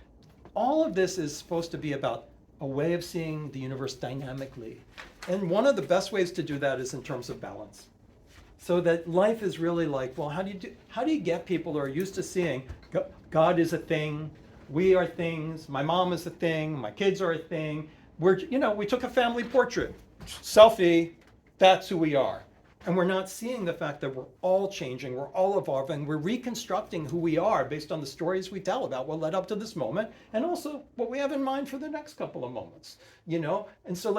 All of this is supposed to be about a way of seeing the universe dynamically. And one of the best ways to do that is in terms of balance. So that life is really like, well, how do you get people who are used to seeing God is a thing, we are things, my mom is a thing, my kids are a thing. We took a family portrait, selfie, that's who we are. And we're not seeing the fact that we're all changing, we're all evolving, we're reconstructing who we are based on the stories we tell about what led up to this moment, and also what we have in mind for the next couple of moments, And so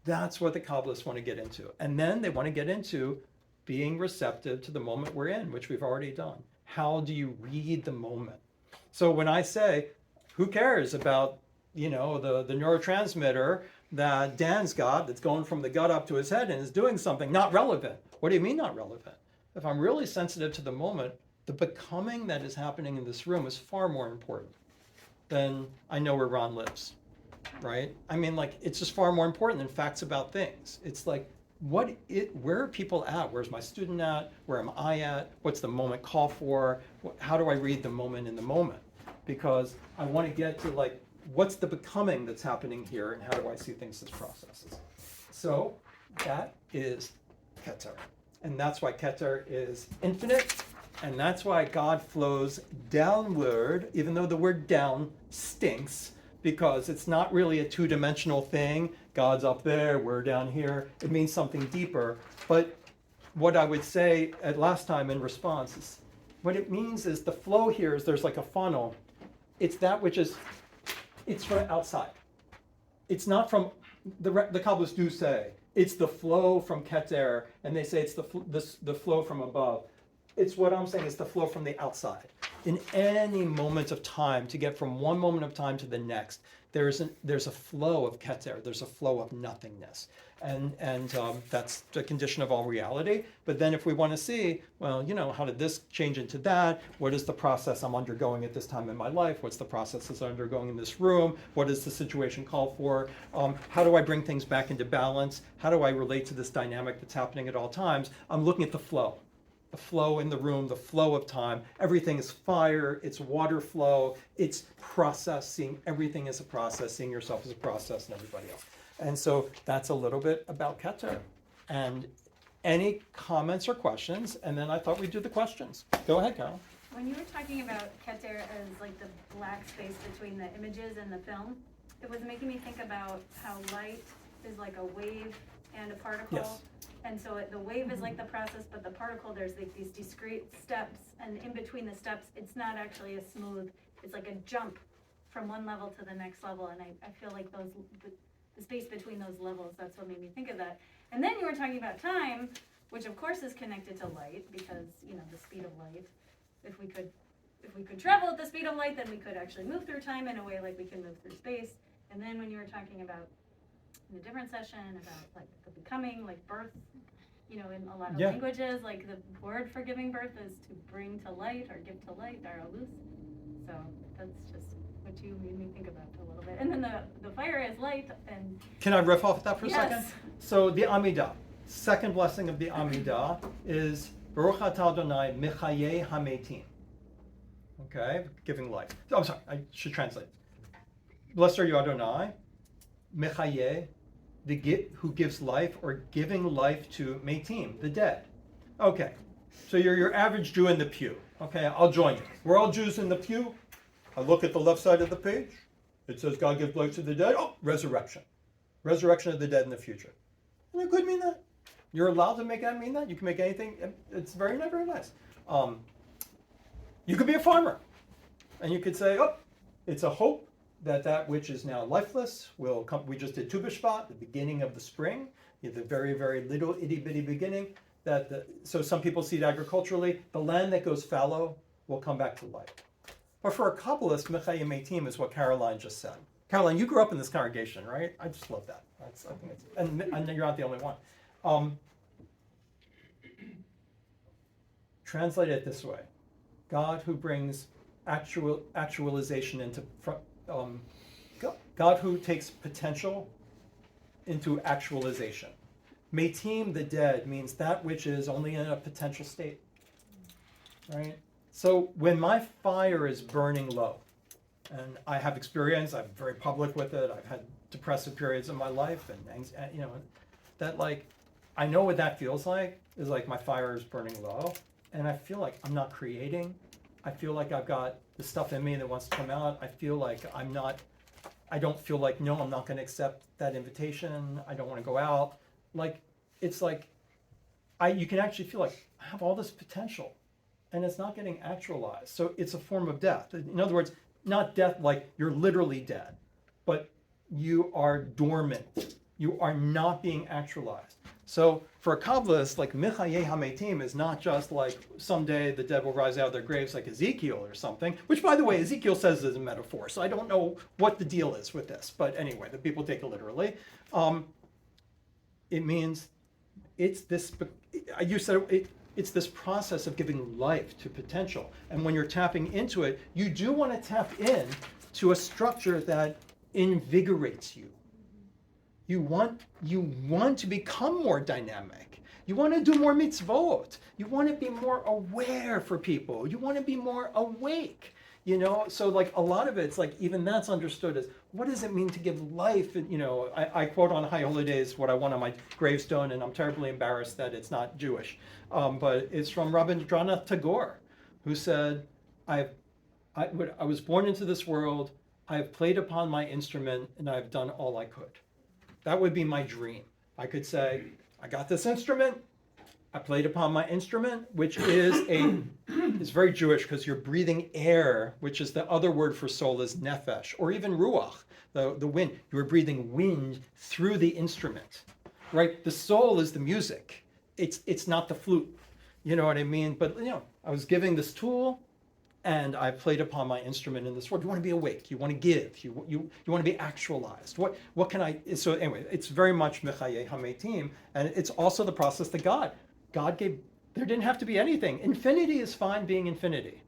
that's what the Kabbalists want to get into. And then they want to get into being receptive to the moment we're in, which we've already done. How do you read the moment? So when I say, who cares about, the neurotransmitter that Dan's got that's going from the gut up to his head and is doing something, not relevant. What do you mean not relevant? if I'm really sensitive to the moment, the becoming that is happening in this room is far more important than I know where Ron lives, right? I mean, like, it's just far more important than facts about things. It's like, where are people at? Where's my student at? Where am I at? What's the moment call for? How do I read the moment in the moment? Because I want to get to, like, what's the becoming that's happening here, and how do I see things as processes? So that is Keter. And that's why Keter is infinite, and that's why God flows downward, even though the word down stinks, because it's not really a two-dimensional thing. God's up there, we're down here. It means something deeper. But what I would say at last time in response is, what it means is the flow here is there's like a funnel. It's that which is, it's from outside. It's not from, the Kabbalists do say, it's the flow from Keter, and they say it's the flow from above. It's what I'm saying, it's the flow from the outside. In any moment of time, to get from one moment of time to the next, there's a flow of Keter, there's a flow of nothingness. And that's the condition of all reality. But then if we want to see, well, how did this change into that? What is the process I'm undergoing at this time in my life? What's the process that's undergoing in this room? What does the situation call for? How do I bring things back into balance? How do I relate to this dynamic that's happening at all times? I'm looking at the flow in the room, the flow of time. Everything is fire, it's water flow, it's process, seeing everything as a process, seeing yourself as a process and everybody else. And so that's a little bit about Keter. And any comments or questions? And then I thought we'd do the questions. Go ahead, Carol. When you were talking about Keter as like the black space between the images and the film, it was making me think about how light is like a wave and a particle. Yes. And so the wave is like the process, but the particle, there's like these discrete steps, and in between the steps, it's not actually a smooth, it's like a jump from one level to the next level, and I feel like the space between those levels, that's what made me think of that. And then you were talking about time, which of course is connected to light, because, the speed of light. If we could travel at the speed of light, then we could actually move through time in a way like we can move through space. And then when you were talking about, in a different session, about like the becoming, like birth, in a lot of languages, like the word for giving birth is to bring to light or give to light, daralus. So that's just what you made me think about a little bit. And then the fire is light. And can I riff off that for a yes. second? So the Amidah, second blessing of the Amidah is Baruch atah Adonai mechaye hametim. Okay, giving life. Oh, I'm sorry, I should translate. Blessed are you, Adonai, mechaye, who gives life, or giving life to metim, the dead. Okay, so you're your average Jew in the pew. Okay, I'll join you. We're all Jews in the pew. I look at the left side of the page. It says God gives life to the dead. Oh, resurrection. Resurrection of the dead in the future. And it could mean that. You're allowed to make that mean that. You can make anything. It's very, very nice. You could be a farmer. And you could say, oh, it's a hope that which is now lifeless will come. We just did Tu B'Shvat, the beginning of the spring, the very, very little itty-bitty beginning. So some people see it agriculturally. The land that goes fallow will come back to life. But for a Kabbalist, Mechayim Meitim is what Caroline just said. Caroline, you grew up in this congregation, right? I just love that. I think and you're not the only one. Translate it this way: God who brings actualization into God who takes potential into actualization. Meitim, the dead, means that which is only in a potential state, right? So when my fire is burning low, and I have experience, I'm very public with it, I've had depressive periods in my life, and that, like, I know what that feels like, is like my fire is burning low, and I feel like I'm not creating. I feel like I've got the stuff in me that wants to come out. I feel like I'm not going to accept that invitation. I don't want to go out. Like, it's like, you can actually feel like I have all this potential and it's not getting actualized. So it's a form of death. In other words, not death like you're literally dead, but you are dormant. You are not being actualized. So for a Kabbalist, like Mechayeh HaMeitim is not just like someday the dead will rise out of their graves like Ezekiel or something, which, by the way, Ezekiel says is a metaphor. So I don't know what the deal is with this. But anyway, the people take it literally. It means it's this, you said It's this process of giving life to potential. And when you're tapping into it, you do want to tap in to a structure that invigorates you. You want to become more dynamic. You want to do more mitzvot. You want to be more aware for people. You want to be more awake. You know, so like a lot of it's like even that's understood as what does it mean to give life? And, you know, I quote on High Holy Days what I want on my gravestone, and I'm terribly embarrassed that it's not Jewish, but it's from Rabindranath Tagore, who said, I was born into this world, I have played upon my instrument, and I've done all I could. That would be my dream. I could say, I got this instrument, I played upon my instrument, which is it's very Jewish because you're breathing air, which is the other word for soul is nefesh, or even ruach, the wind. You are breathing wind through the instrument, right? The soul is the music. It's not the flute. You know what I mean? But, you know, I was giving this tool, and I played upon my instrument in this world. You want to be awake. You want to give. You want to be actualized. What can I? So anyway, it's very much mechaye hametim, and it's also the process that God gave. There didn't have to be anything. Infinity is fine being infinity,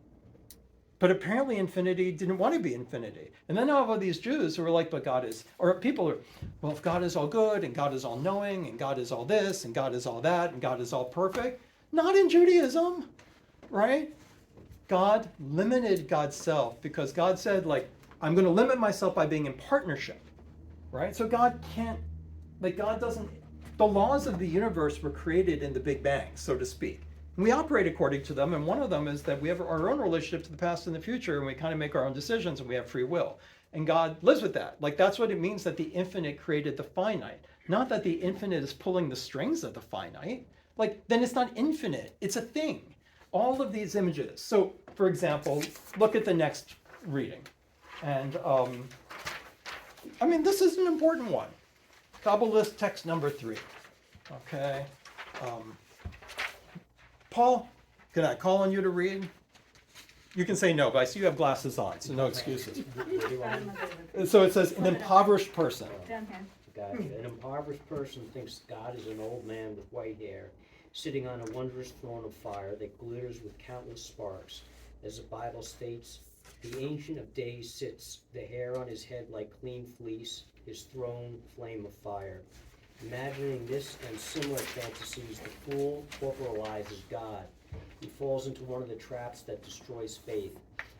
but apparently infinity didn't want to be infinity. And then all of these Jews who were like, but God is, or people are, well, if God is all good and God is all knowing and God is all this and God is all that and God is all perfect, not in Judaism, right? God limited God's self because God said, like, I'm going to limit myself by being in partnership, right? So God can't, like, God doesn't, the laws of the universe were created in the Big Bang, so to speak. And we operate according to them, and one of them is that we have our own relationship to the past and the future, and we kind of make our own decisions, and we have free will. And God lives with that. Like, that's what it means that the infinite created the finite. Not that the infinite is pulling the strings of the finite. Like, then it's not infinite, it's a thing. All of these images. So, for example, look at the next reading. And, I mean, this is an important one. Kabbalist text number 3. Okay. Paul, can I call on you to read? You can say no, but I see you have glasses on, so no excuses. So it says, an impoverished person. Down here. Gotcha. An impoverished person thinks God is an old man with white hair, sitting on a wondrous throne of fire that glitters with countless sparks. As the Bible states, the Ancient of Days sits, the hair on his head like clean fleece, his throne flame of fire. Imagining this and similar fantasies, the fool corporalizes God. He falls into one of the traps that destroys faith.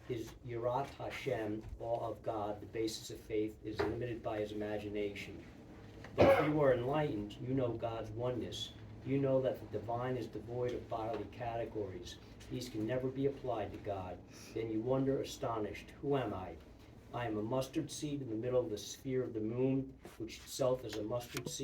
His Yirat Hashem, awe of God, the basis of faith, is limited by his imagination. But if you are enlightened, you know God's oneness. You know that the divine is devoid of bodily categories. These can never be applied to God. Then you wonder, astonished, who am I? I am a mustard seed in the middle of the sphere of the moon, which itself is a mustard seed.